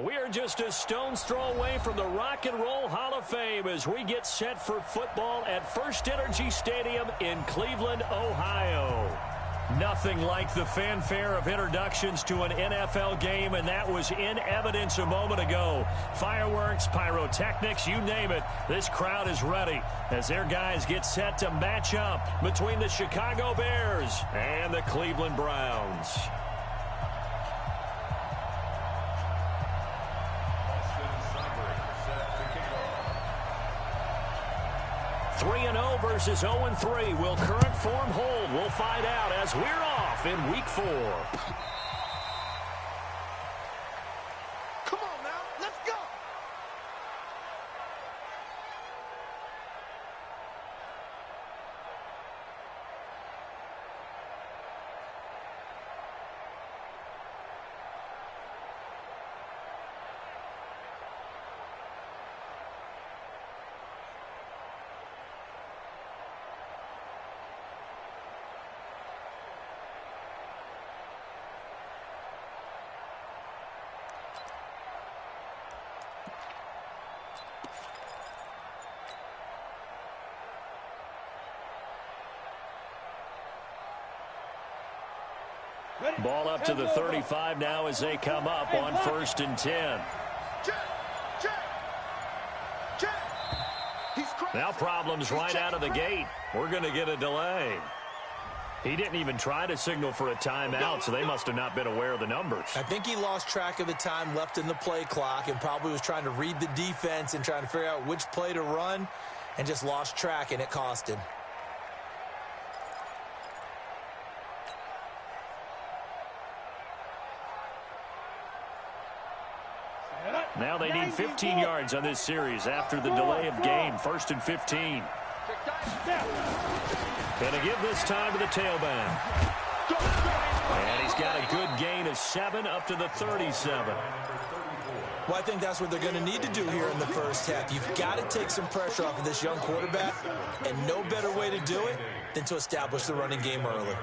We are just a stone's throw away from the Rock and Roll Hall of Fame as we get set for football at First Energy Stadium in Cleveland, Ohio. Nothing like the fanfare of introductions to an NFL game, and that was in evidence a moment ago. Fireworks, pyrotechnics, you name it, this crowd is ready as their guys get set to match up between the Chicago Bears and the Cleveland Browns. 3-0 versus 0-3. Will current form hold? We'll find out as we're off in Week 4. Come on now, let's go! Ball up to the 35 now as they come up on 1st and 10. Now problems right out of the gate. We're going to get a delay. He didn't even try to signal for a timeout, so they must have not been aware of the numbers. I think he lost track of the time left in the play clock and probably was trying to read the defense and trying to figure out which play to run and just lost track, and it cost him. Now they need 15 yards on this series after the delay of game. 1st and 15. Going to give this time to the tailback. And he's got a good gain of 7 up to the 37. Well, I think that's what they're going to need to do here in the first half. You've got to take some pressure off of this young quarterback, and no better way to do it than to establish the running game early.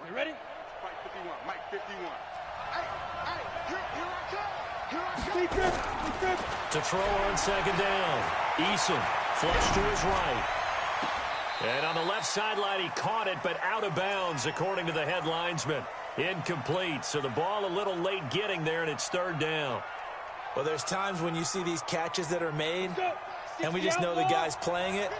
You ready? Mike 51, Mike 51. Here I come. To throw on 2nd down. Eason flush to his right. And on the left sideline, he caught it, but out of bounds, according to the head linesman. Incomplete, so the ball a little late getting there, and it's 3rd down. Well, there's times when you see these catches that are made, and we just know the guys playing it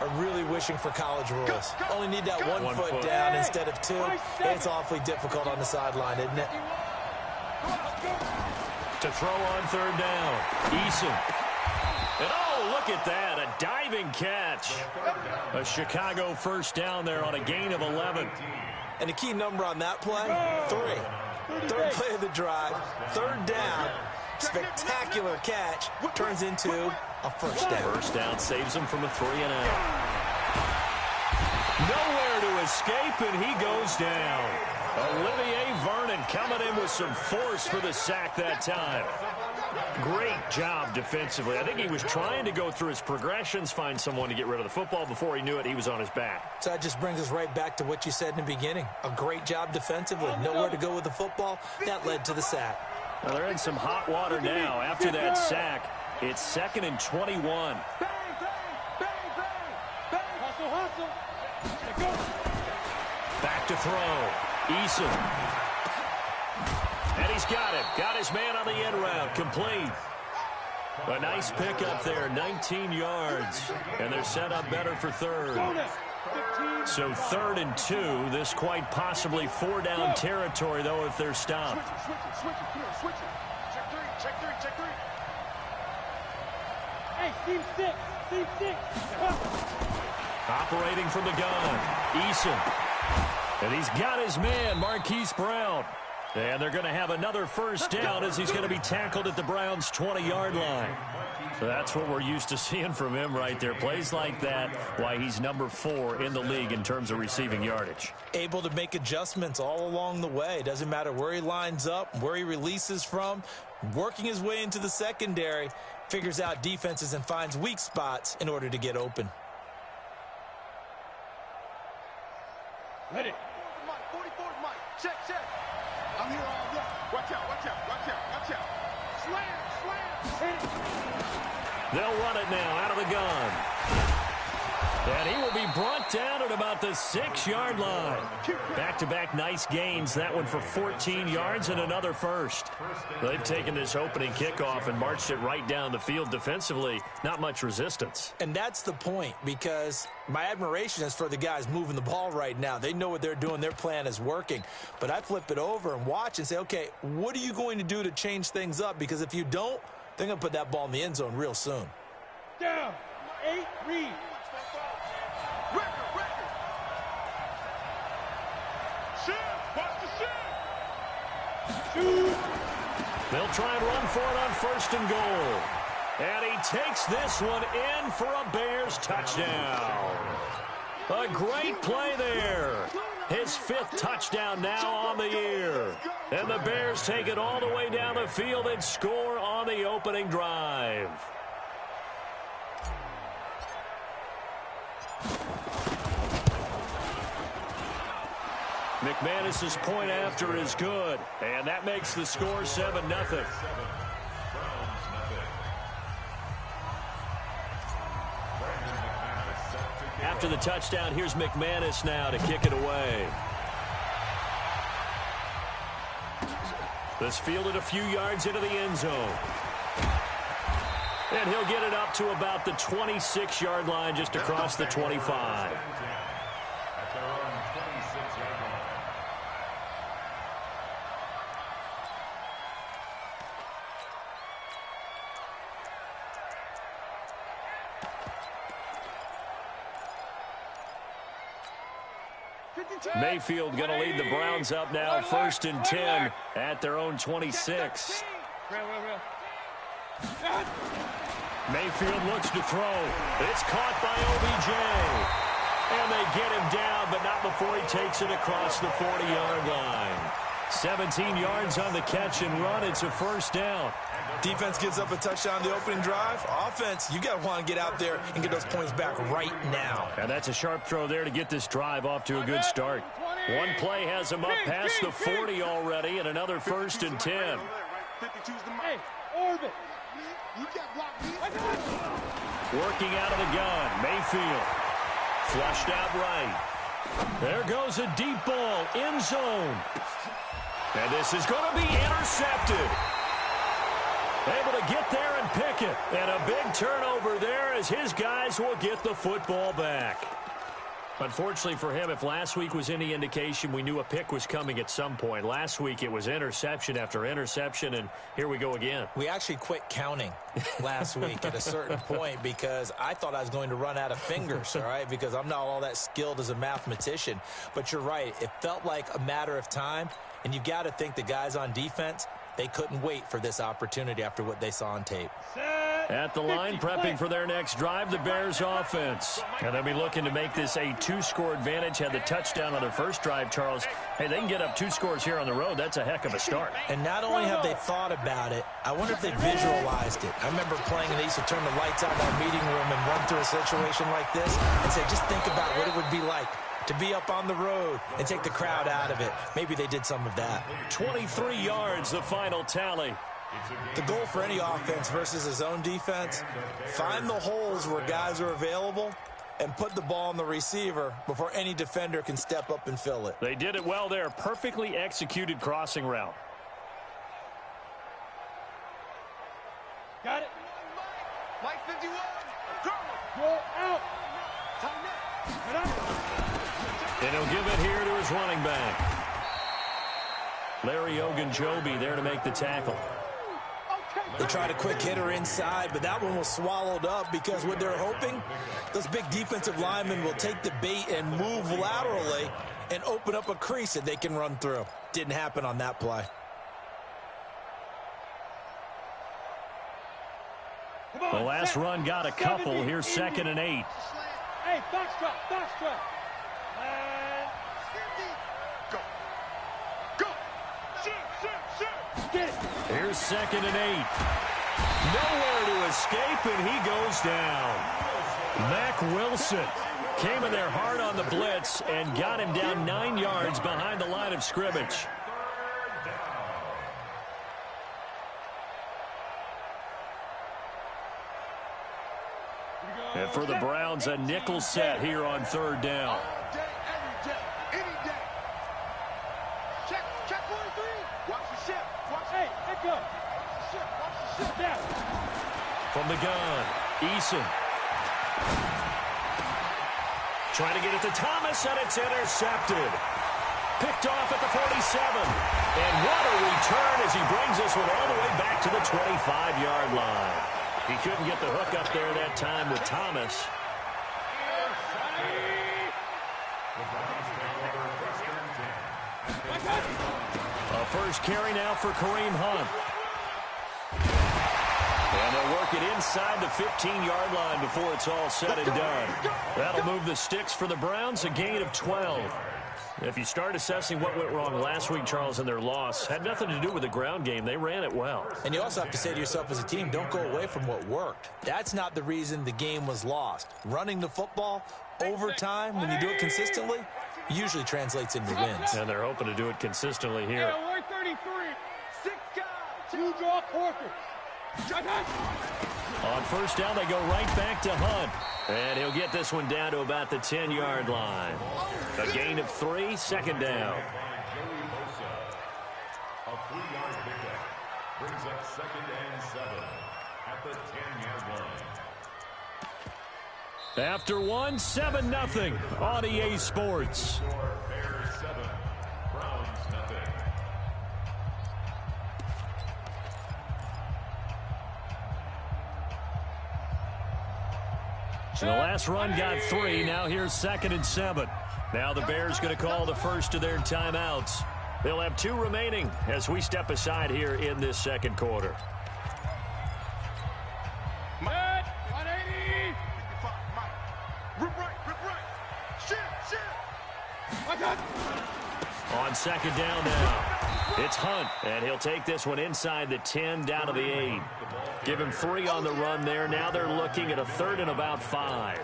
are really wishing for college rules. Only need that one foot down instead of 2. It's awfully difficult on the sideline, isn't it? To throw on 3rd down. Eason. And oh, look at that. A diving catch. A Chicago 1st down there on a gain of 11. And the key number on that play, 3. 3rd play of the drive. 3rd down. Spectacular catch. Turns into a 1st down. 1st down saves him from a 3-and-out. Nowhere to escape, and he goes down. Olivier Vernon coming in with some force for the sack that time. Great job defensively. I think he was trying to go through his progressions, find someone to get rid of the football. Before he knew it, he was on his back. So that just brings us right back to what you said in the beginning. A great job defensively. Nowhere to go with the football. That led to the sack. Well, they're in some hot water now after that sack. It's 2nd and 21. Bang, bang, bang, bang, bang. Hustle, hustle. Let's go. Back to throw. Eason. And he's got it. Got his man on the end route. Complete. A nice pickup there. 19 yards. And they're set up better for 3rd. So 3rd and 2. This quite possibly 4-down territory, though, if they're stopped. Switch it. Check 3. Hey, team 6. Operating from the gun. Eason. And he's got his man, Marquise Brown. And they're going to have another first down as he's going to be tackled at the Browns' 20-yard line. So that's what we're used to seeing from him right there. Plays like that, why he's number 4 in the league in terms of receiving yardage. Able to make adjustments all along the way. Doesn't matter where he lines up, where he releases from. Working his way into the secondary, figures out defenses and finds weak spots in order to get open. Ready. 44, Mike. Check. I'm here all day. Watch out. Slam. They'll run it now out of the gun. And he will be brought down at about the 6-yard line. Back-to-back nice gains. That one for 14 yards and another first. They've taken this opening kickoff and marched it right down the field defensively. Not much resistance. And that's the point, because my admiration is for the guys moving the ball right now. They know what they're doing. Their plan is working. But I flip it over and watch and say, okay, what are you going to do to change things up? Because if you don't, they're going to put that ball in the end zone real soon. Down. 8, read. Record. Watch the shoot. They'll try and run for it on 1st and goal. And he takes this one in for a Bears touchdown. A great play there. His 5th touchdown now on the year. And the Bears take it all the way down the field and score on the opening drive. McManus's point after is good, and that makes the score 7-0. After the touchdown, here's McManus now to kick it away. This fielded a few yards into the end zone. And he'll get it up to about the 26-yard line, just across the 25. Mayfield going to lead the Browns up now, 1st and 10 at their own 26. Mayfield looks to throw. It's caught by OBJ. And they get him down, but not before he takes it across the 40-yard line. 17 yards on the catch and run. It's a first down. Defense gives up a touchdown the opening drive. Offense, you got to want to get out there and get those points back right now. And that's a sharp throw there to get this drive off to a good start. One play has him up past the 40 already, and another 1st and 10. Hey, orbit. Working out of the gun, Mayfield. Flushed out right. There goes a deep ball, end zone. And this is going to be intercepted. Able to get there and pick it. And a big turnover there as his guys will get the football back. Unfortunately for him, if last week was any indication, we knew a pick was coming at some point. Last week it was interception after interception, and here we go again. We actually quit counting last week at a certain point because I thought I was going to run out of fingers, all right, because I'm not all that skilled as a mathematician. But you're right. It felt like a matter of time, and you've got to think the guys on defense, they couldn't wait for this opportunity after what they saw on tape. At the line, prepping for their next drive, the Bears offense. And they'll be looking to make this a 2-score advantage. Had the touchdown on their first drive, Charles. Hey, they can get up 2 scores here on the road. That's a heck of a start. And not only have they thought about it, I wonder if they visualized it. I remember playing and they used to turn the lights out in our meeting room and run through a situation like this and say, just think about what it would be like to be up on the road and take the crowd out of it. Maybe they did some of that. 23 yards, the final tally. The goal for any offense versus his own defense, find the holes where guys are available and put the ball on the receiver before any defender can step up and fill it. They did it well there. Perfectly executed crossing route. Got it. Mike 51. Go out. And he'll give it here to his running back. Larry Ogunjobi there to make the tackle. They tried a quick hitter inside, but that one was swallowed up because what they're hoping, those big defensive linemen will take the bait and move laterally and open up a crease that they can run through. Didn't happen on that play. The last run got a couple. Here's 2nd and 8. Hey, foxtrot. Go. Shoot. Here's 2nd and 8. Nowhere to escape, and he goes down. Mack Wilson came in there hard on the blitz and got him down 9 yards behind the line of scrimmage. And for the Browns, a nickel set here on 3rd down. All day, every day, any day. Check 1-3. Watch the ship. Hey, let go. Watch the ship. Down. From the gun, Eason. Trying to get it to Thomas, and it's intercepted. Picked off at the 47. And what a return as he brings this one all the way back to the 25-yard line. He couldn't get the hook up there that time with Thomas. A first carry now for Kareem Hunt. And they'll work it inside the 15-yard line before it's all said and done. That'll move the sticks for the Browns, a gain of 12. If you start assessing what went wrong last week, Charles, in their loss, had nothing to do with the ground game. They ran it well. And you also have to say to yourself as a team, don't go away from what worked. That's not the reason the game was lost. Running the football over time, when you do it consistently, usually translates into wins. And they're hoping to do it consistently here. 133. 6 guys. Two draw quarter. On first down, they go right back to Hunt. And he'll get this one down to about the 10-yard line. A gain of 3, 2nd down. A 3-yard pickup brings up 2nd and 7 at the 10-yard line. After 1, 7-0 on EA Sports. Bears 7, Browns nothing. So the last run got 3. Now here's 2nd and 7. Now the Bears going to call the first of their timeouts. They'll have 2 remaining as we step aside here in this 2nd quarter. Set. 180. Rip right. Shit. On 2nd down now, it's Hunt, and he'll take this one inside the 10 down to the 8. Give him 3 on the run there. Now they're looking at a 3rd and about 5.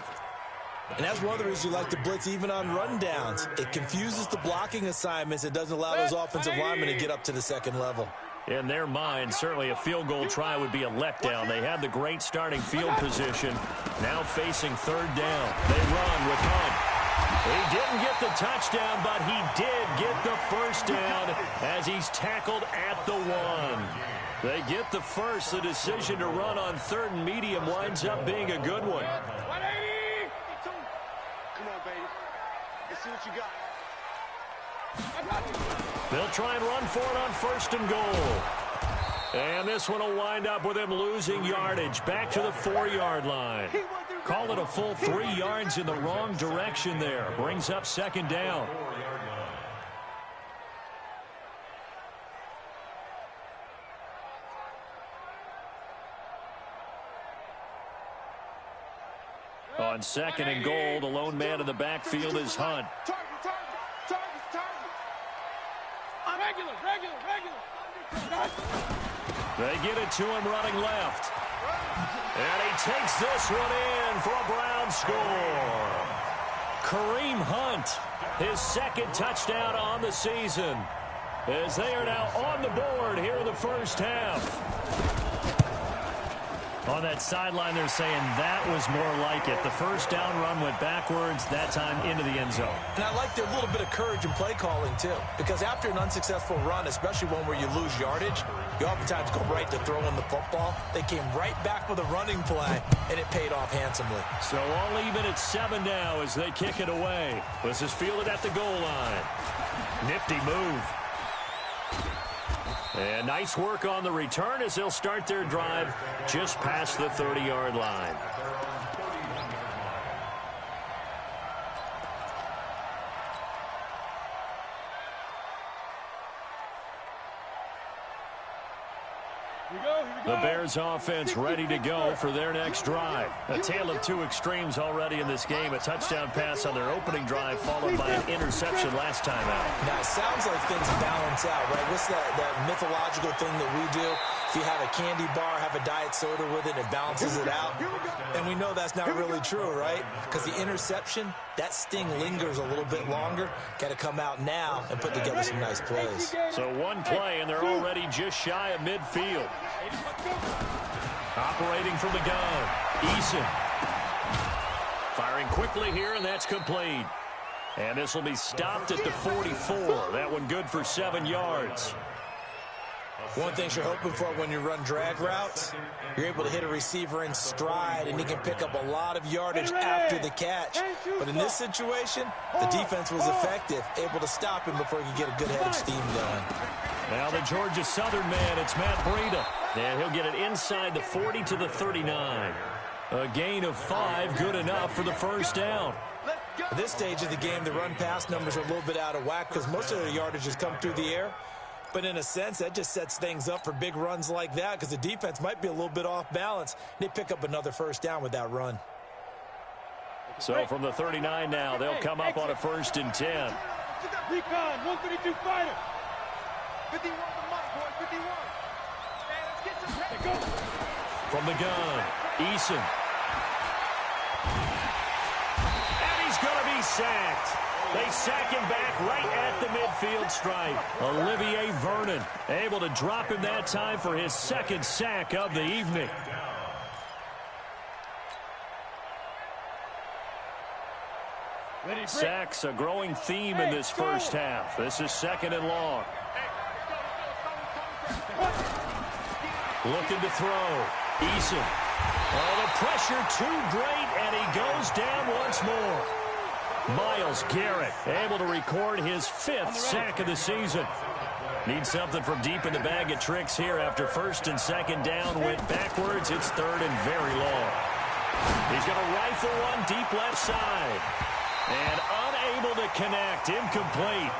And that's one of the reasons you like to blitz even on run downs. It confuses the blocking assignments. It doesn't allow those offensive linemen to get up to the 2nd level. In their mind, certainly a field goal try would be a letdown. They had the great starting field position. Now facing 3rd down. They run with Hunt. He didn't get the touchdown, but he did get the first down as he's tackled at the 1. They get the first. The decision to run on 3rd and medium winds up being a good one. 180. Come on, baby. Let's see what you got. They'll try and run for it on 1st and goal. And this one will wind up with him losing yardage back to the 4-yard line. Call it a full 3 yards in the wrong direction there. Brings up 2nd down. On 2nd and goal, the lone man in the backfield is Hunt. Target. Regular. They get it to him running left. And he takes this one in for a Brown score. Kareem Hunt, his 2nd touchdown on the season, as they are now on the board here in the first half. On that sideline, they're saying that was more like it. The first down run went backwards, that time into the end zone. And I like their little bit of courage in play calling, too. Because after an unsuccessful run, especially one where you lose yardage, you oftentimes go right to throwing the football. They came right back with a running play, and it paid off handsomely. So all even at 7 now as they kick it away. This is fielded at the goal line. Nifty move. And nice work on the return as they'll start their drive just past the 30-yard line. The Bears offense ready to go for their next drive. A tale of two extremes already in this game. A touchdown pass on their opening drive followed by an interception last time out. Now, it sounds like things balance out, right? What's that mythological thing that we do? If you have a candy bar, have a diet soda with it, it balances it out. And we know that's not really true, right? Because the interception, that sting lingers a little bit longer. Got to come out now and put together some nice plays. So one play, and they're already just shy of midfield. Operating from the gun, Eason. Firing quickly here, and that's complete. And this will be stopped at the 44. That one good for 7 yards. One thing you're hoping for when you run drag routes, you're able to hit a receiver in stride, and he can pick up a lot of yardage after the catch. But in this situation, the defense was effective, able to stop him before he could get a good head of steam going. Now the Georgia Southern man, it's Matt Breida. And he'll get it inside the 40 to the 39. A gain of 5, good enough for the first down. At this stage of the game, the run-pass numbers are a little bit out of whack because most of their yardage has come through the air. But in a sense, that just sets things up for big runs like that because the defense might be a little bit off balance. They pick up another first down with that run. So from the 39 now, they'll come up on a 1st and 10. Recon, 132 fighter. 51 the mic, boy, 51. Let's get some. From the gun, Eason. And he's going to be sacked. They sack him back right at the midfield stripe. Olivier Vernon able to drop him that time for his 2nd sack of the evening. Sacks a growing theme in this first half. This is 2nd and long. Looking to throw. Eason. Oh, the pressure too great, and he goes down once more. Myles Garrett able to record his 5th sack of the season. Needs something from deep in the bag of tricks here after 1st and 2nd down went backwards. It's 3rd and very long. He's going to rifle one deep left side. And unable to connect. Incomplete.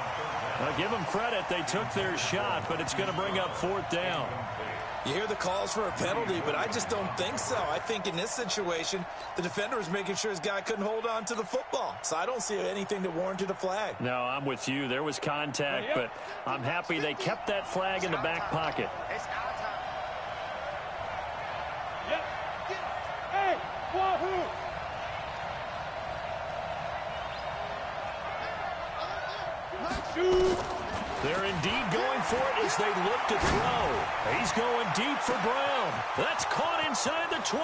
Now give them credit. They took their shot, but it's going to bring up 4th down. You hear the calls for a penalty, but I just don't think so. I think in this situation, the defender was making sure his guy couldn't hold on to the football. So I don't see anything that warranted a flag. No, I'm with you. There was contact, but I'm happy they kept that flag in the back pocket. It's our time. Yep. Hey, Wahoo! Shoot! They're indeed going for it as they look to throw. He's going deep for Brown. That's caught inside the 20.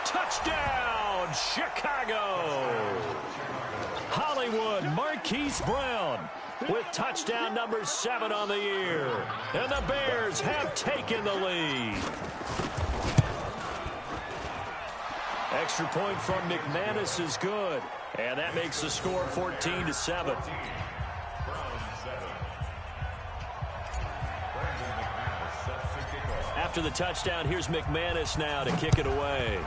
Touchdown, Chicago. Hollywood Marquise Brown with touchdown number 7 on the year. And the Bears have taken the lead. Extra point from McManus is good. And that makes the score 14-7. After the touchdown, here's McManus now to kick it away.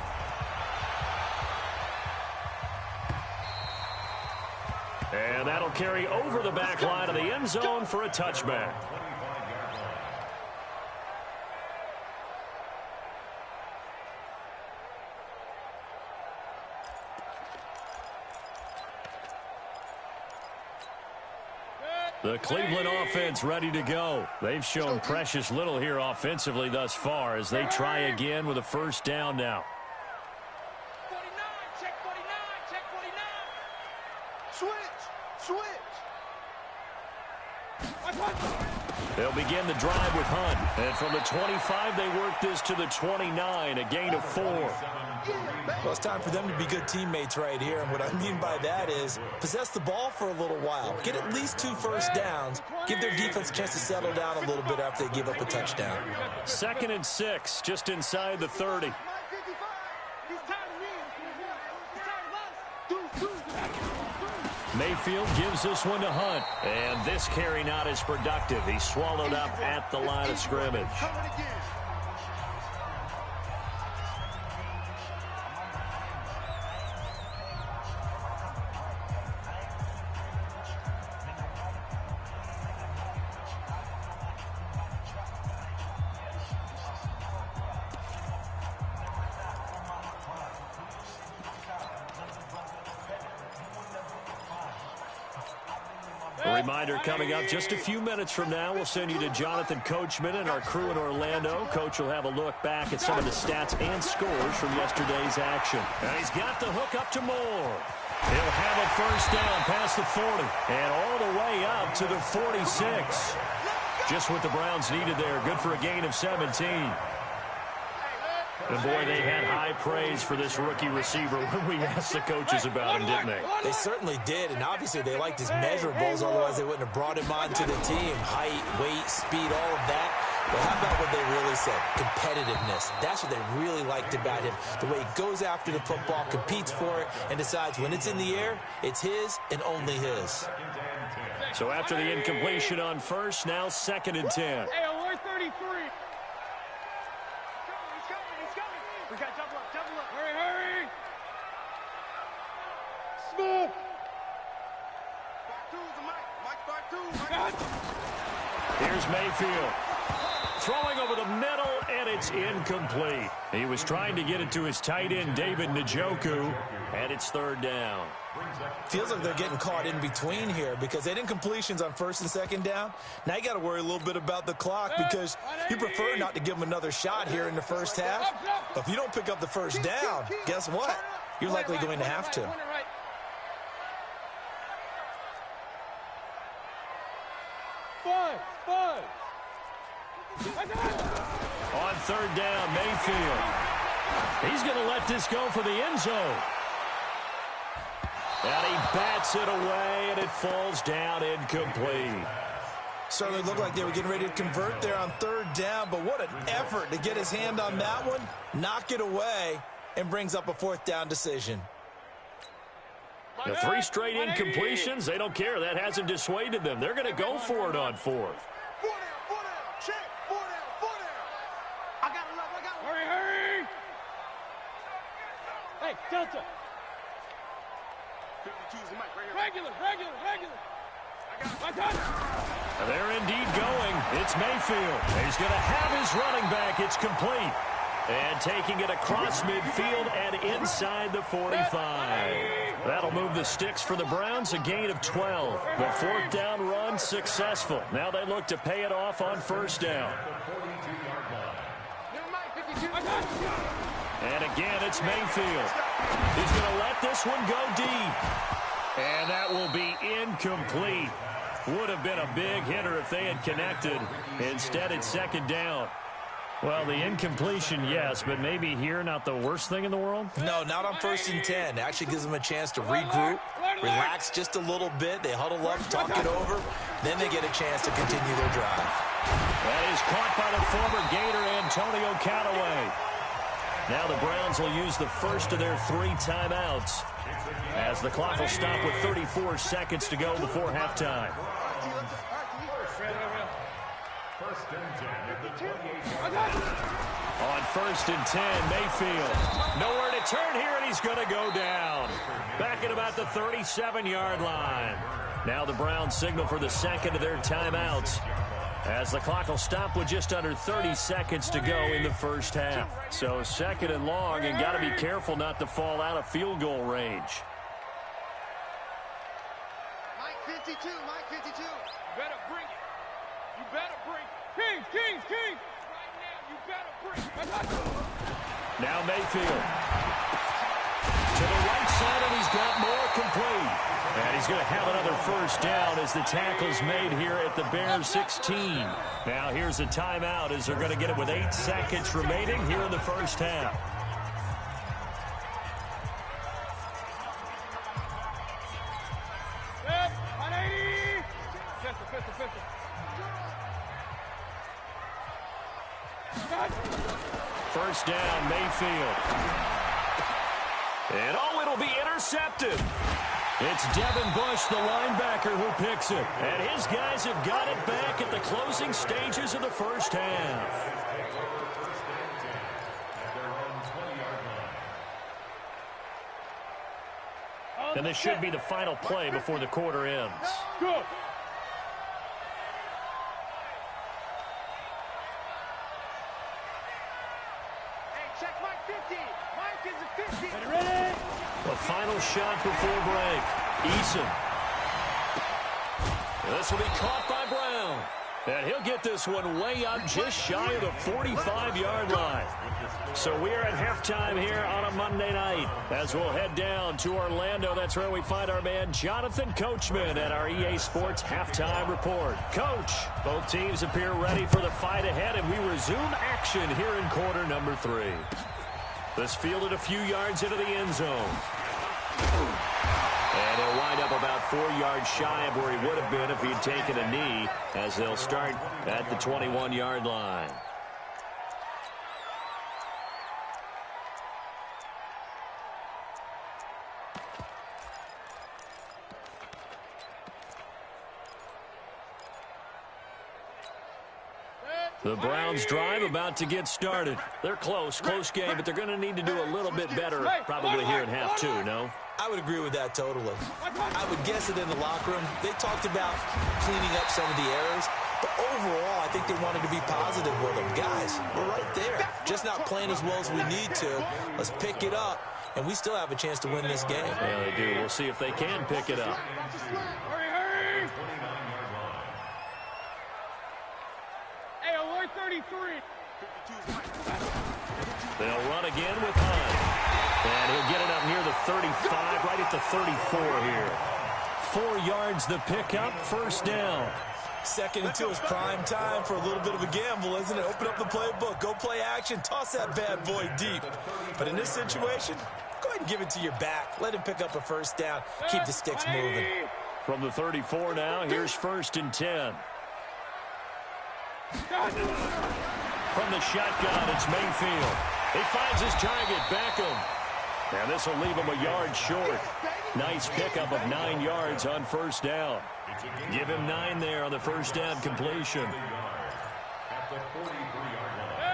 And that'll carry over the back line of the end zone for a touchback. The Cleveland offense ready to go. They've shown precious little here offensively thus far as they try again with a first down now. 49, check 49, check 49. Switch. They'll begin the drive with Hunt. And from the 25, they work this to the 29, a gain of 4. Well, it's time for them to be good teammates right here. And what I mean by that is possess the ball for a little while. Get at least 2 first downs. Give their defense a chance to settle down a little bit after they give up a touchdown. 2nd and 6, just inside the 30. Mayfield gives this one to Hunt. And this carry not as productive. He's swallowed up at the line of scrimmage. A reminder coming up just a few minutes from now. We'll send you to Jonathan Coachman and our crew in Orlando. Coach will have a look back at some of the stats and scores from yesterday's action. And he's got the hook up to Moore. He'll have a first down past the 40 and all the way up to the 46. Just what the Browns needed there. Good for a gain of 17. And, boy, they had high praise for this rookie receiver when we asked the coaches about him, didn't they? They certainly did, and obviously they liked his measurables, otherwise they wouldn't have brought him onto the team. Height, weight, speed, all of that. But how about what they really said? Competitiveness. That's what they really liked about him. The way he goes after the football, competes for it, and decides when it's in the air, it's his and only his. So after the incompletion on first, now 2nd and 10. Hey, alert 33. We got double up, double up. Hurry, hurry. Smooth. 5-2's the Mike. Mike 5-2. Here's Mayfield. Throwing over the middle, and it's incomplete. He was trying to get it to his tight end, David Njoku, and it's 3rd down. Feels like they're getting caught in between here because they didn't completions on 1st and 2nd down. Now you got to worry a little bit about the clock because you prefer not to give them another shot here in the first half. But if you don't pick up the first down, guess what? You're likely going to have to. Five. On 3rd down, Mayfield. He's going to let this go for the end zone. And he bats it away, and it falls down incomplete. Certainly looked like they were getting ready to convert there on 3rd down, but what an effort to get his hand on that one, knock it away, and brings up a 4th down decision. The 3 straight incompletions, they don't care. That hasn't dissuaded them. They're going to go for it on 4th. 4 down. Check. 4 down. I got it. Hurry. Hey, Delta. 52's the Mike right here. Regular. They're indeed going. It's Mayfield. He's going to have his running back. It's complete. And taking it across midfield and inside the 45. That'll move the sticks for the Browns, a gain of 12. The 4th down run successful. Now they look to pay it off on 1st down. And again, it's Mayfield. He's going to let this one go deep. And that will be incomplete. Would have been a big hitter if they had connected. Instead, it's 2nd down. Well, the incompletion, yes, but maybe here not the worst thing in the world? No, not on 1st and 10. It actually gives them a chance to regroup, relax just a little bit. They huddle up, talk it over. Then they get a chance to continue their drive. That is caught by the former Gator, Antonio Callaway. Now the Browns will use the first of their 3 timeouts as the clock will stop with 34 seconds to go before halftime. On 1st and 10, Mayfield. Nowhere to turn here, and he's going to go down. Back at about the 37-yard line. Now the Browns signal for the 2nd of their timeouts as the clock will stop with just under 30 seconds to go in the first half. So 2nd and long, and got to be careful not to fall out of field goal range. Mike 52. You better bring it. Kings. Right now, you better bring it. Now Mayfield. To the right side, and he's got more complete. And he's going to have another first down as the tackle's made here at the Bears 16. Now here's a timeout as they're going to get it with 8 seconds remaining here in the first half. Set, 180. Pistol. First down, Mayfield. And it'll be intercepted. It's Devin Bush, the linebacker, who picks it. And his guys have got it back at the closing stages of the first half. And this should be the final play before the quarter ends. Good. Check Mike 50. Mike is a 50. Ready? The final shot before break. Eason. This will be caught by Brown. And he'll get this one way up just shy of the 45-yard line. So we are at halftime here on a Monday night as we'll head down to Orlando. That's where we find our man Jonathan Coachman at our EA Sports Halftime Report. Coach, both teams appear ready for the fight ahead, and we resume action here in quarter number 3. This fielded a few yards into the end zone. And he'll wind up about 4 yards shy of where he would have been if he'd taken a knee, as they'll start at the 21-yard line. The Browns drive about to get started. They're close game, but they're going to need to do a little bit better probably here in half 2, no? I would agree with that totally. I would guess it in the locker room. They talked about cleaning up some of the errors, but overall, I think they wanted to be positive with them. Guys, we're right there. Just not playing as well as we need to. Let's pick it up, and we still have a chance to win this game. Yeah, they do. We'll see if they can pick it up. Hurry! Hey, alert 33. They'll run again with Hunt. And he'll get it up near the 35, right at the 34 here. 4 yards the pickup, first down. 2nd and 2 is prime time for a little bit of a gamble, isn't it? Open up the playbook, go play action, toss that bad boy deep. But in this situation, go ahead and give it to your back. Let him pick up a first down, keep the sticks moving. From the 34 now, here's 1st and 10. From the shotgun, it's Mayfield. He finds his target, Beckham. And this will leave him a yard short. Nice pickup of 9 yards on first down. Give him 9 there on the first down completion.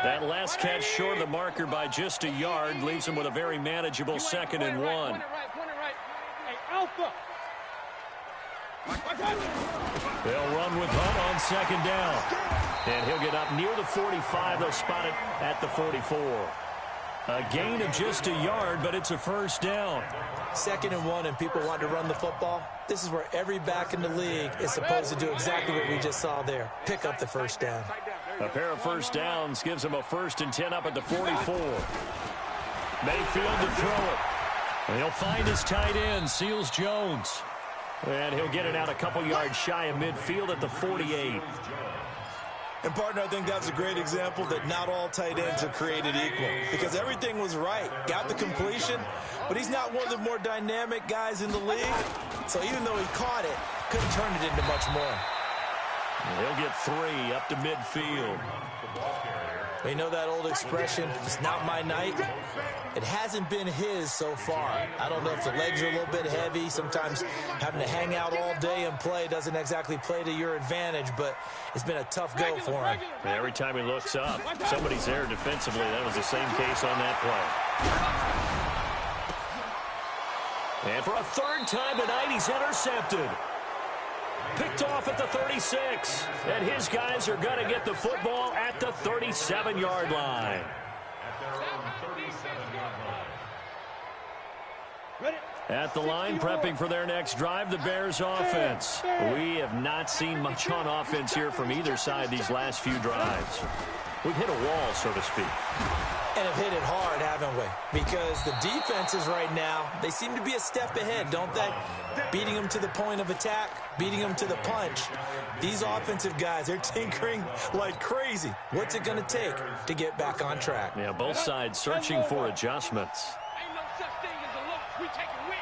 That last catch short of the marker by just a yard leaves him with a very manageable 2nd and 1. Point it right. Hey, Alpha. They'll run with Hunt on 2nd down. And he'll get up near the 45. They'll spot it at the 44. A gain of just a yard, but it's a first down. 2nd and 1, and people want to run the football. This is where every back in the league is supposed to do exactly what we just saw there. Pick up the first down. A pair of first downs gives him a 1st and 10 up at the 44. Mayfield to throw it. And he'll find his tight end, Seals Jones. And he'll get it out a couple yards shy of midfield at the 48. And, partner, I think that's a great example that not all tight ends are created equal, because everything was right. Got the completion, but he's not one of the more dynamic guys in the league. So even though he caught it, couldn't turn it into much more. And he'll get 3 up to midfield. You know that old expression, it's not my night? It hasn't been his so far. I don't know if the legs are a little bit heavy. Sometimes having to hang out all day and play doesn't exactly play to your advantage, but it's been a tough go for him. And every time he looks up, somebody's there defensively. That was the same case on that play. And for a 3rd time tonight, he's intercepted. Picked off at the 36. And his guys are going to get the football at the 37-yard line. At the line, prepping for their next drive, the Bears offense. We have not seen much on offense here from either side these last few drives. We've hit a wall, so to speak. And have hit it hard, haven't we? Because the defenses right now, they seem to be a step ahead, don't they? Beating them to the point of attack, beating them to the punch. These offensive guys, they're tinkering like crazy. What's it going to take to get back on track? Yeah, both sides searching for adjustments. Ain't no such thing as a loss. We take a win.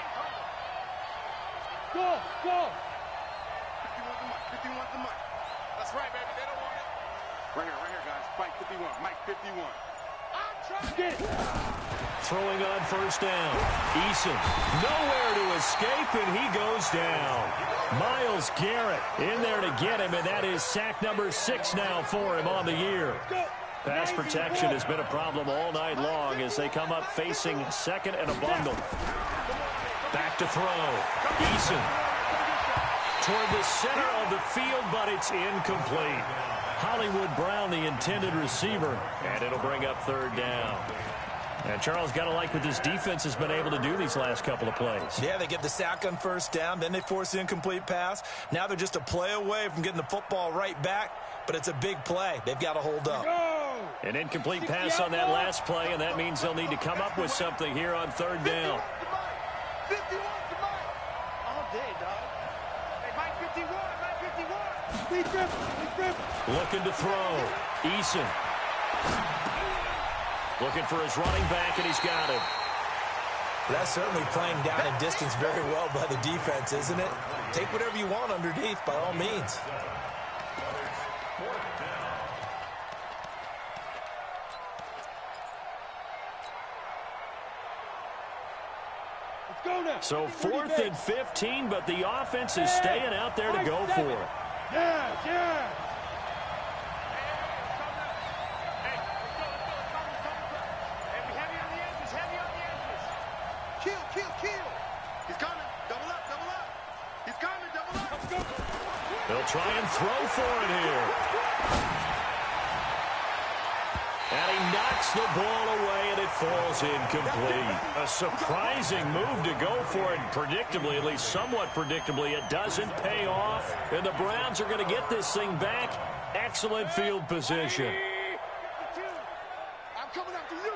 Go. 51 the mic. That's right, baby. They don't want it. Right here, guys. Fight 51. Mike 51. Throwing on first down. Eason nowhere to escape, and he goes down. Myles Garrett in there to get him, and that is sack number 6 now for him on the year. Pass protection has been a problem all night long as they come up facing 2nd and a bundle. Back to throw. Eason toward the center of the field, but it's incomplete. Hollywood Brown, the intended receiver, and it'll bring up 3rd down. And Charles, got to like what this defense has been able to do these last couple of plays. Yeah, they get the sack on first down, then they force the incomplete pass. Now they're just a play away from getting the football right back, but it's a big play. They've got to hold up. An incomplete pass on that last play, and that means they'll need to come up with something here on third down. 51 to Mike. All day, dog. Hey, Mike 51, Mike 51. Looking to throw. Eason. Looking for his running back, and he's got it. That's certainly playing down in distance very well by the defense, isn't it? Take whatever you want underneath, by all means. So 4th and 15, but the offense is staying out there to go for it. Yeah. Kill. He's coming. Double up. He's coming. Double up. Let's go. They'll try and throw for it here. And he knocks the ball away, and it falls incomplete. A surprising move to go for it. Predictably, at least somewhat predictably, it doesn't pay off. And the Browns are going to get this thing back. Excellent field position. I'm coming after you.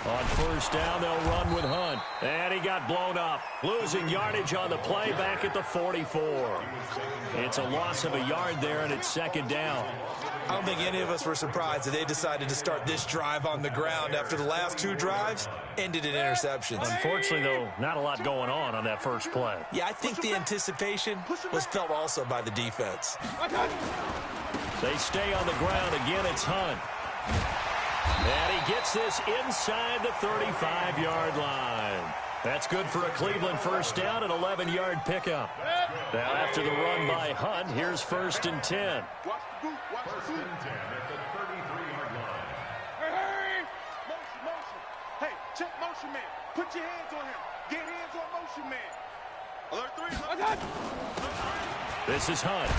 On first down, they'll run with Hunt. And he got blown up. Losing yardage on the play back at the 44. It's a loss of a yard there, and it's second down. I don't think any of us were surprised that they decided to start this drive on the ground after the last two drives ended in interceptions. Unfortunately, though, not a lot going on that first play. Yeah, I think the anticipation was felt also by the defense. They stay on the ground. Again, it's Hunt. And he gets this inside the 35-yard line. That's good for a Cleveland first down, an 11-yard pickup. Now after the run by Hunt, here's 1st and 10. Watch the boot. First and 10 at the 33-yard line. Hey! Motion. Hey, check motion man. Put your hands on him. Get hands on motion man. Alert 3. This is Hunt.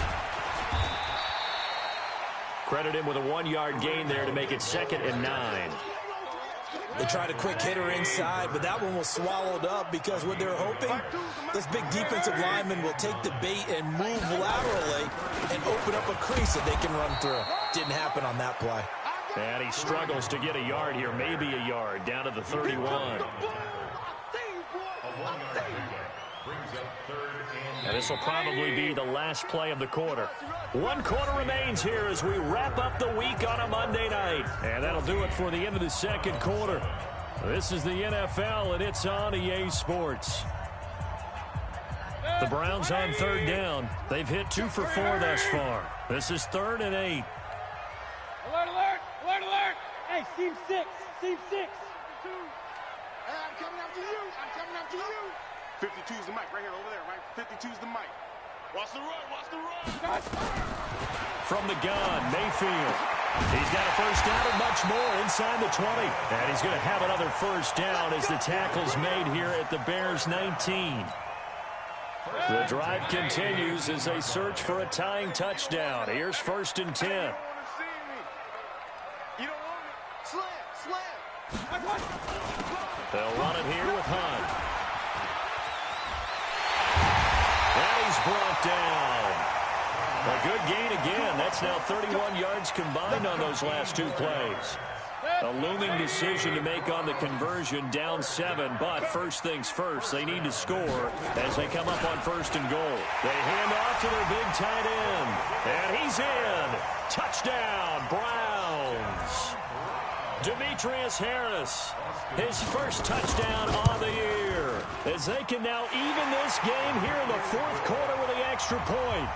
Credit him with a 1-yard gain there to make it 2nd and 9. They tried a quick hitter inside, but that one was swallowed up because what they're hoping, this big defensive lineman will take the bait and move laterally and open up a crease that they can run through. Didn't happen on that play. And he struggles to get a yard here, maybe a yard, down to the 31. And this will probably be the last play of the quarter. 1 quarter remains here as we wrap up the week on a Monday night. And that'll do it for the end of the second quarter. This is the NFL, and it's on EA Sports. The Browns on third down. They've hit 2 for 4 thus far. This is 3rd and 8. Alert! Hey, seam 6. Hey, I'm coming after you. 52's the mic right here, over there, right? 52's the mic. Watch the run. From the gun, Mayfield. He's got a first down and much more inside the 20. And he's going to have another first down as the tackle's made here at the Bears' 19. The drive continues as they search for a tying touchdown. Here's 1st and 10. You don't want it. Slam. They'll run it here with Hunt. And he's brought down. A good gain again. That's now 31 yards combined on those last 2 plays. A looming decision to make on the conversion, down 7, but first things first, they need to score as they come up on 1st and goal. They hand off to their big tight end, and he's in. Touchdown, Browns. Demetrius Harris, his first touchdown on the year, as they can now even this game here in the 4th quarter with the extra point.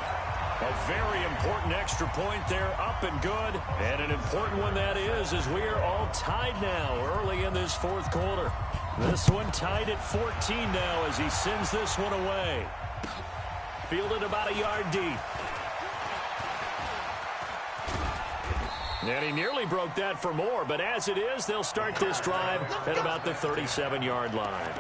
A very important extra point there, up and good. And an important one that is, as we are all tied now early in this 4th quarter. This one tied at 14 now as he sends this one away. Fielded about a yard deep. And he nearly broke that for more, but as it is, they'll start this drive at about the 37-yard line.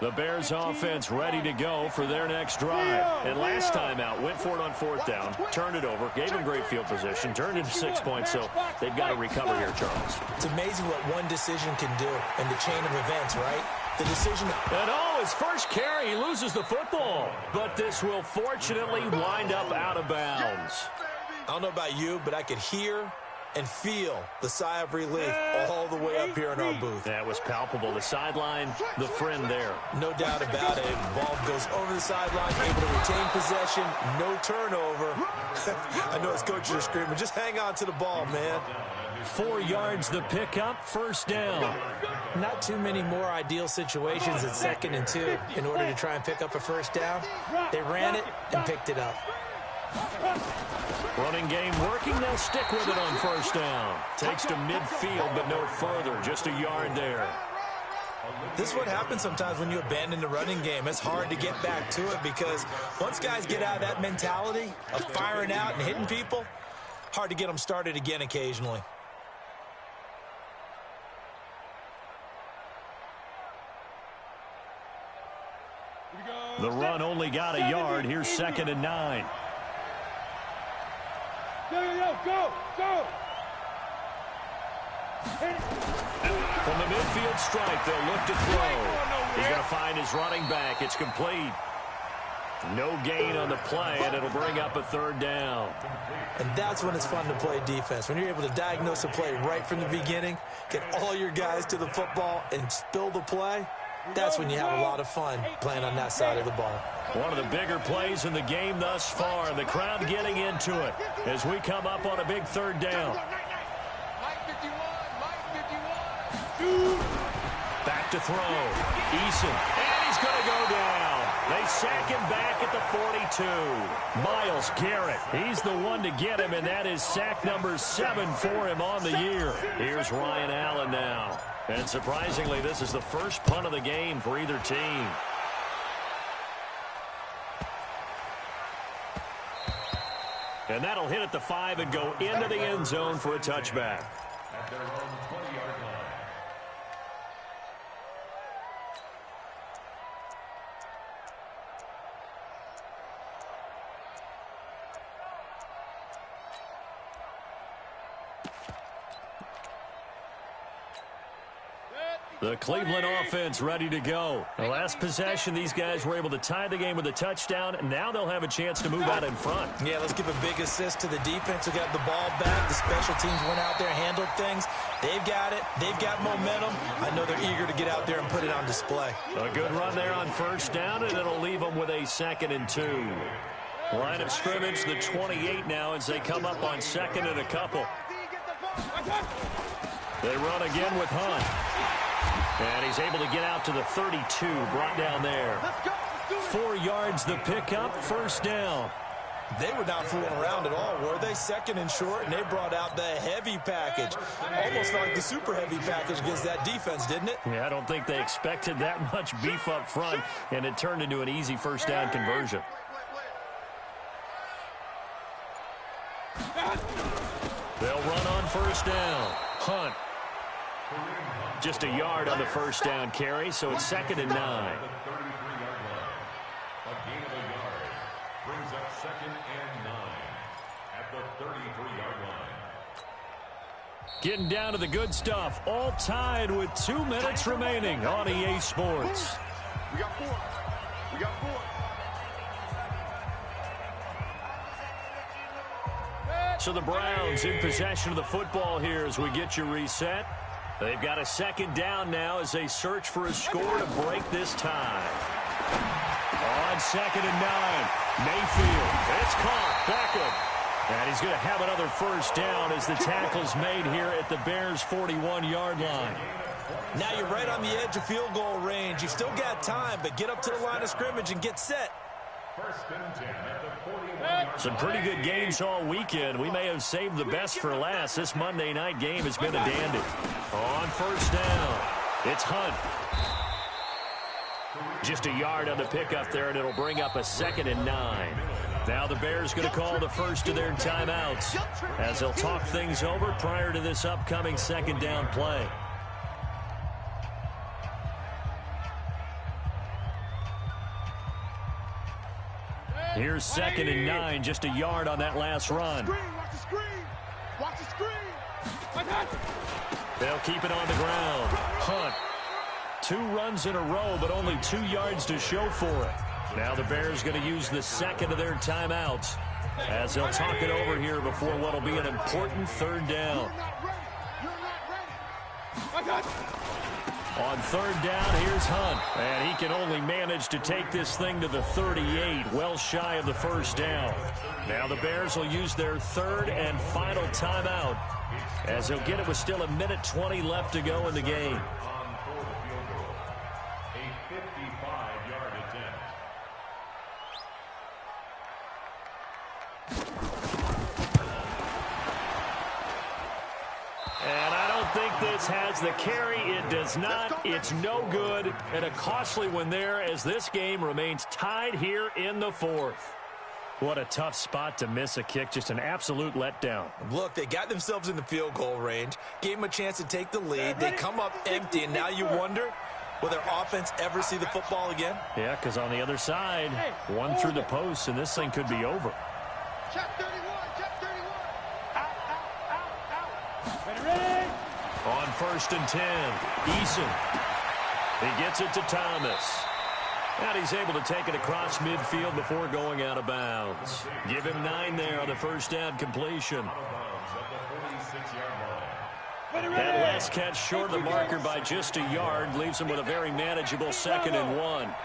The Bears offense ready to go for their next drive. And last time out, went for it on 4th down, turned it over, gave them great field position, turned into 6 points, so they've got to recover here, Charles. It's amazing what one decision can do in the chain of events, right? The decision. And his first carry, he loses the football. But this will fortunately wind up out of bounds. I don't know about you, but I could hear and feel the sigh of relief all the way up here in our booth. That was palpable. The sideline, the friend there. No doubt about it. Ball goes over the sideline, able to retain possession, no turnover. I know his coaches are screaming, just hang on to the ball, man. 4 yards the pickup, first down. Not too many more ideal situations at 2nd and 2 in order to try and pick up a first down. They ran it and picked it up. Running game working, they'll stick with it on first down. Takes to midfield, but no further, just a yard there. This is what happens sometimes when you abandon the running game. It's hard to get back to it because once guys get out of that mentality of firing out and hitting people, hard to get them started again occasionally. The run only got a yard. Here's 2nd and 9. Go! From the midfield strike, they'll look to throw. He's going to find his running back. It's complete. No gain on the play, and it'll bring up a 3rd down. And that's when it's fun to play defense. When you're able to diagnose a play right from the beginning, get all your guys to the football, and spill the play, that's when you have a lot of fun playing on that side of the ball. One of the bigger plays in the game thus far, and the crowd getting into it as we come up on a big 3rd down. Back to throw. Eason, and he's going to go down. They sack him back at the 42. Myles Garrett, he's the one to get him, and that is sack number 7 for him on the year. Here's Ryan Allen now. And surprisingly, this is the first punt of the game for either team. And that'll hit at the 5 and go into the end zone for a touchback. At their own 20-yard line. The Cleveland offense ready to go. The last possession, these guys were able to tie the game with a touchdown, and now they'll have a chance to move out in front. Yeah, let's give a big assist to the defense who got the ball back. The special teams went out there, handled things. They've got it. They've got momentum. I know they're eager to get out there and put it on display. A good run there on first down, and it'll leave them with a 2nd and 2. Line of scrimmage, the 28 now as they come up on 2nd and a couple. They run again with Hunt. And he's able to get out to the 32, brought down there. 4 yards the pickup, first down. They were not fooling around at all, were they? 2nd and short, and they brought out the heavy package. Almost like the super heavy package against that defense, didn't it? Yeah, I don't think they expected that much beef up front, and it turned into an easy first down conversion. They'll run on first down. Hunt. Just a yard on the first down carry, so it's 2nd and 9. A 33-yard line. A gain of a yard brings up 2nd and 9 at the 33-yard line. Getting down to the good stuff, all tied with 2 minutes remaining on EA Sports. We got 4. We got 4. So the Browns in possession of the football here as we get you reset. They've got a 2nd down now as they search for a score to break this tie. On 2nd and 9, Mayfield. It's caught. Beckham. And he's going to have another first down as the tackle's made here at the Bears' 41-yard line. Now you're right on the edge of field goal range. You've still got time, but get up to the line of scrimmage and get set. 1st and 10 at the 41-yard line. Some pretty good games all weekend. We may have saved the best for last. This Monday night game has been a dandy. On first down, it's Hunt. Just a yard on the pickup there, and it'll bring up a 2nd and 9. Now the Bears going to call the first of their timeouts as they'll talk things over prior to this upcoming 2nd down play. Here's 2nd and 9, just a yard on that last run. Watch the screen. Watch the screen. They'll keep it on the ground. Hunt. 2 runs in a row, but only 2 yards to show for it. Now the Bears going to use the second of their timeouts as they'll talk it over here before what will be an important 3rd down. On 3rd down, here's Hunt. And he can only manage to take this thing to the 38, well shy of the 1st down. Now the Bears will use their 3rd and final timeout as they'll get it with still 1:20 left to go in the game. And I don't think this has the carry. It does not. It's no good. And a costly one there as this game remains tied here in the 4th. What a tough spot to miss a kick. Just an absolute letdown. Look, they got themselves in the field goal range, gave them a chance to take the lead. They come up empty, and now you wonder, will their offense ever see the football again? Yeah, because on the other side, one through the post, and this thing could be over. Check 31. Check 31. Out. Ready? On 1st and 10, Eason. He gets it to Thomas. And he's able to take it across midfield before going out of bounds. Give him 9 there on the 1st down completion. That last catch short of the marker by just a yard leaves him with a very manageable 2nd and 1.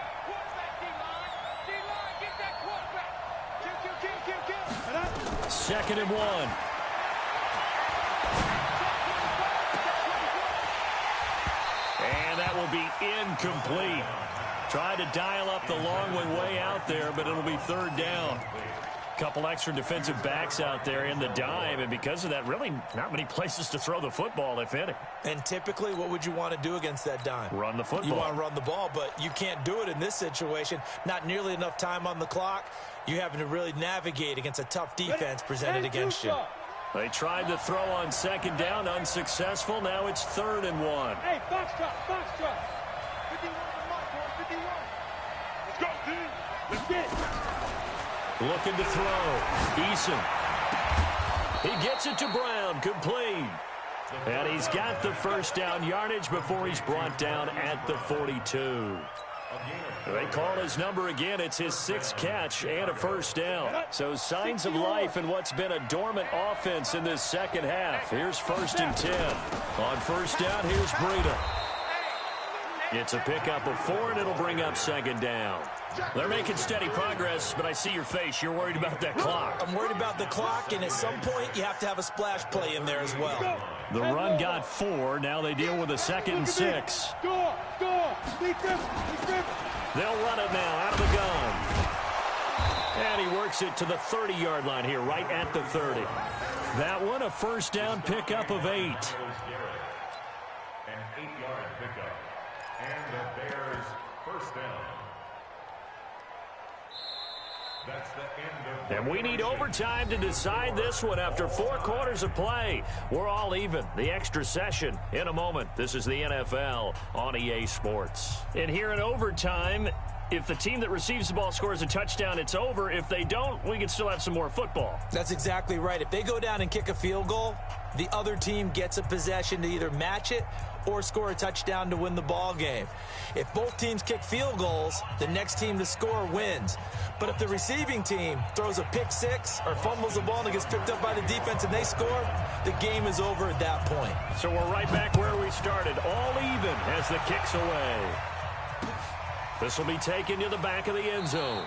2nd and 1. And that will be incomplete. Tried to dial up the long one way out there, but it'll be 3rd down. Couple extra defensive backs out there in the dime, and because of that, really not many places to throw the football, if any. And typically, what would you want to do against that dime? Run the football. You want to run the ball, but you can't do it in this situation. Not nearly enough time on the clock. You're having to really navigate against a tough defense presented against you. They tried to throw on 2nd down, unsuccessful. Now it's 3rd and 1. Hey, box truck, box truck. 51 to mark, boy, 51. Let's go, dude. Let's get it. Looking to throw. Eason. He gets it to Brown, complete. And he's got the 1st down yardage before he's brought down at the 42. They call his number again. It's his 6th catch and a 1st down. So signs of life in what's been a dormant offense in this 2nd half. Here's 1st and 10. On 1st down, here's Breida. It's a pickup of 4, and it'll bring up 2nd down. They're making steady progress, but I see your face. You're worried about that clock. I'm worried about the clock, and at some point, you have to have a splash play in there as well. The run got 4. Now they deal with a 2nd and 6. Score! Beat them! They'll run it now out of the gun. And he works it to the 30-yard line here, right at the 30. That one, a 1st down pickup of 8. An 8-yard pickup. And the Bears 1st down. That's the end of. And we need overtime to decide this one after 4 quarters of play. We're all even. The extra session in a moment. This is the NFL on EA Sports. And here in overtime, if the team that receives the ball scores a touchdown, it's over. If they don't, we can still have some more football. That's exactly right. If they go down and kick a field goal, the other team gets a possession to either match it or score a touchdown to win the ball game. If both teams kick field goals, the next team to score wins. But if the receiving team throws a pick 6 or fumbles the ball and it gets picked up by the defense and they score, the game is over at that point. So we're right back where we started, all even as the kick's away. This will be taken to the back of the end zone.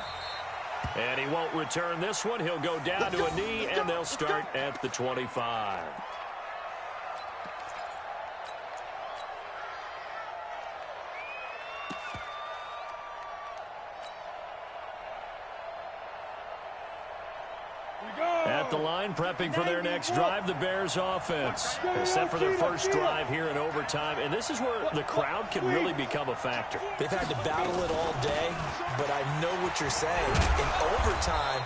And he won't return this one. He'll go down to a knee, and they'll start at the 25. At the line, prepping for their next drive, the Bears offense. Set for their first drive here in overtime. And this is where the crowd can really become a factor. They've had to battle it all day, but I know what you're saying. In overtime,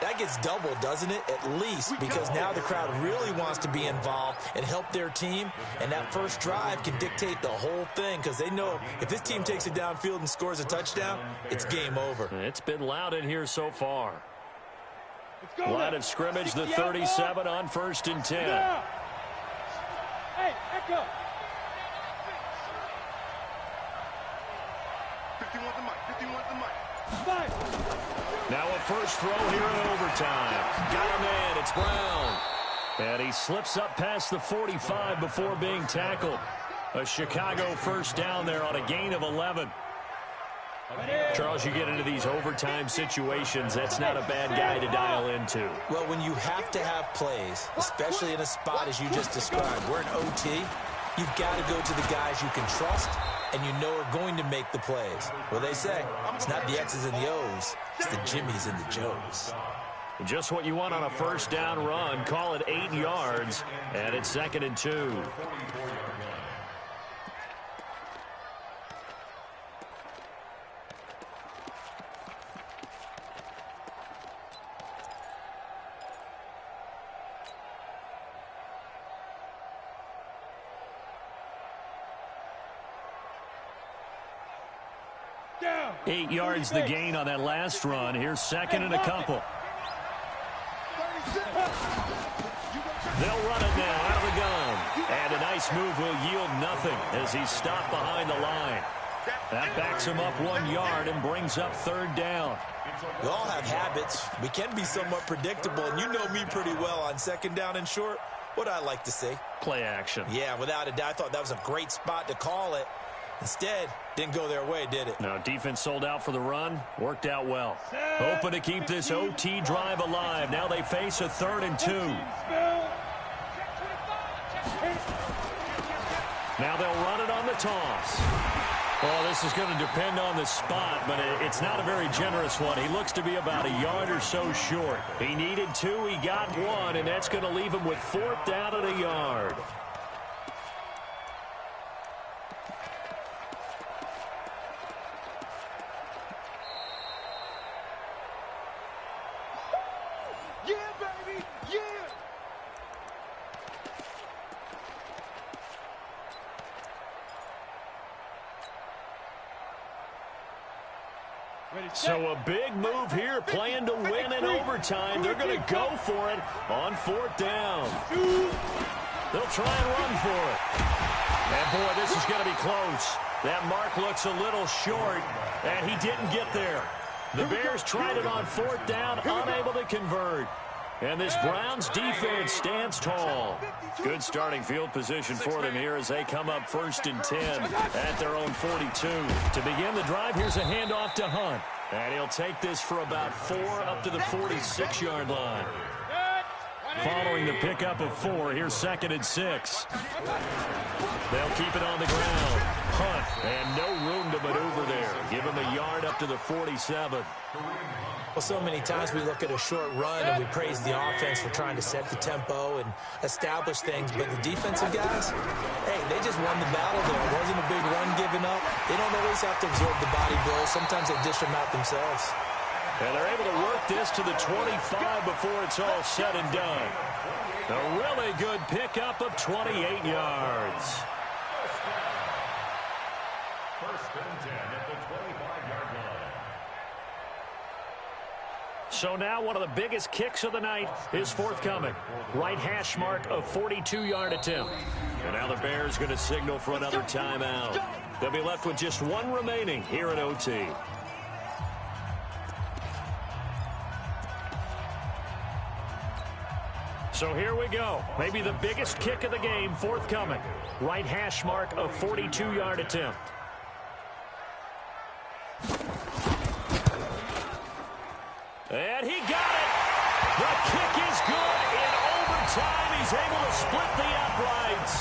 That gets doubled, doesn't it? At least, because now the crowd really wants to be involved and help their team, and that first drive can dictate the whole thing because they know if this team takes it downfield and scores a touchdown, it's game over. It's been loud in here so far. Line of scrimmage, the 37 on 1st and 10. Hey, echo. 51 the mic. 51 the mic. Now a first throw here in overtime. Got a man. It's Brown. And he slips up past the 45 before being tackled. A Chicago first down there on a gain of 11. Charles, you get into these overtime situations, that's not a bad guy to dial into. Well, when you have to have plays, especially in a spot as you just described, we're in OT, you've got to go to the guys you can trust and you know are going to make the plays. Well, they say, it's not the X's and the O's, it's the Jimmies and the Joes. Just what you want on a first down run. Call it 8 yards, and it's 2nd and 2. Down. 8 yards the gain on that last run. Here's 2nd and a couple. They'll run it now out of the gun. And a nice move will yield nothing as he's stopped behind the line. That backs him up 1 yard and brings up 3rd down. We all have habits. We can be somewhat predictable, and you know me pretty well on 2nd down and short. What I like to see. Play action. Yeah, without a doubt, I thought that was a great spot to call it. Instead, didn't go their way, did it? No, defense sold out for the run. Worked out well. Hoping to keep this OT drive alive. Now they face a 3rd and 2. Now they'll run it on the toss. Well, this is going to depend on the spot, but it's not a very generous one. He looks to be about a yard or so short. He needed 2, he got 1, and that's going to leave him with 4th down and a yard. Yeah, baby, yeah. So a big move here, playing to win in overtime. They're going to go for it on 4th down. They'll try and run for it. And boy, this is going to be close. That mark looks a little short, and he didn't get there. The Bears tried it on 4th down, unable to convert. And this Browns defense stands tall. Good starting field position for them here as they come up 1st and 10 at their own 42. To begin the drive, here's a handoff to Hunt. And he'll take this for about 4 up to the 46-yard line. Following the pickup of 4, here's 2nd and 6. They'll keep it on the ground. Hunt, and no room to maneuver there. Give him a yard up to the 47. Well, so many times we look at a short run and we praise the offense for trying to set the tempo and establish things, but the defensive guys, hey, they just won the battle there. It wasn't a big run given up. They don't always have to absorb the body blows. Sometimes they dish them out themselves. And they're able to work this to the 25 before it's all said and done. A really good pickup of 28 yards. 1st and 10 at the 25-yard line. So now one of the biggest kicks of the night is forthcoming. Right hash mark of 42-yard attempt. And now the Bears going to signal for another timeout. They'll be left with just 1 remaining here in OT. So here we go. Maybe the biggest kick of the game forthcoming. Right hash mark of 42-yard attempt. And he got it. The kick is good. In overtime, he's able to split the uprights.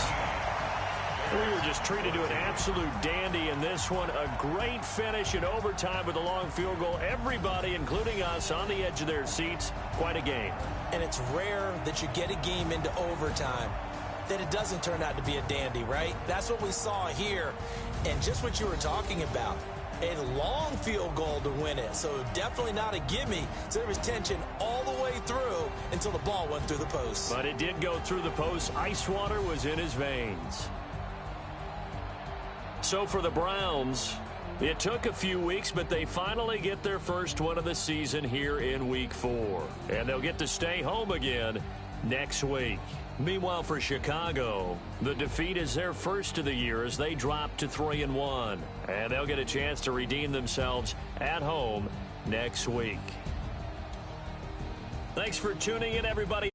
We were just treated to an absolute dandy in this one. A great finish in overtime with a long field goal. Everybody, including us, on the edge of their seats. Quite a game. And it's rare that you get a game into overtime that it doesn't turn out to be a dandy, right? That's what we saw here. And just what you were talking about. a long field goal to win it. So definitely not a gimme. So there was tension all the way through until the ball went through the post. But it did go through the post. Ice water was in his veins. So for the Browns, it took a few weeks, but they finally get their first one of the season here in Week 4. And they'll get to stay home again next week. Meanwhile, for Chicago, the defeat is their first of the year as they drop to 3-1. And they'll get a chance to redeem themselves at home next week. Thanks for tuning in, everybody.